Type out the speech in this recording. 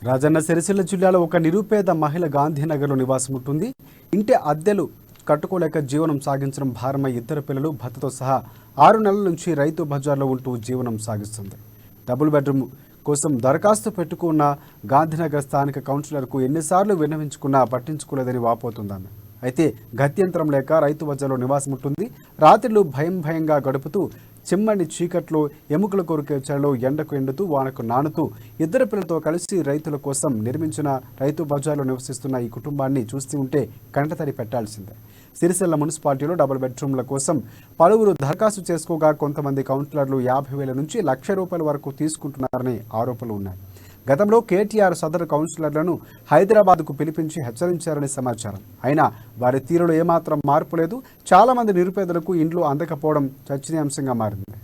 రాజన్న సిరిసిల్ల జిల్లాలో ఒక నిరుపేద మహిళ గాంధీనగర్లో నివాసం ఉంటుంది. ఇంటి అద్దెలు కట్టుకోలేక జీవనం సాగించడం భారమై ఇద్దరు పిల్లలు భర్తతో సహా 6 నెలల నుంచి రైతు బజార్లో ఉంటూ జీవనం సాగిస్తుంది. డబుల్ బెడ్రూమ్ కోసం దరఖాస్తు పెట్టుకున్న గాంధీనగర్ స్థానిక కౌన్సిలర్కు ఎన్నిసార్లు విన్నవించుకున్నా పట్టించుకోలేదని వాపోతుందామె. అయితే గత్యంతరం లేక రైతు బజార్లో నివాసం ఉంటుంది. రాత్రులు భయంగా గడుపుతూ చిమ్మని చీకట్లో ఎముకల కొరికే చలిలో ఎండకు ఎండుతూ వానకు నానుతూ ఇద్దరు పిల్లలతో కలిసి రైతుల కోసం నిర్మించిన రైతు బజార్లో నివసిస్తున్న ఈ కుటుంబాన్ని చూస్తూ ఉంటే కంటతడి పెట్టాల్సిందే. సిరిసిల్ల మున్సిపాలిటీలో డబుల్ బెడ్రూమ్ల కోసం పలువురు దరఖాస్తు చేసుకోగా కొంతమంది కౌన్సిలర్లు 50,000 నుంచి ₹1,00,000 వరకు తీసుకుంటున్నారని ఆరోపణలు ఉన్నాయి. గతంలో కేటీఆర్ సదరు కౌన్సిలర్లను హైదరాబాద్కు పిలిపించి హెచ్చరించారని సమాచారం. అయినా వారి తీరులో ఏమాత్రం మార్పు లేదు. చాలా మంది నిరుపేదలకు ఇండ్లు అందకపోవడం చర్చనీయాంశంగా మారింది.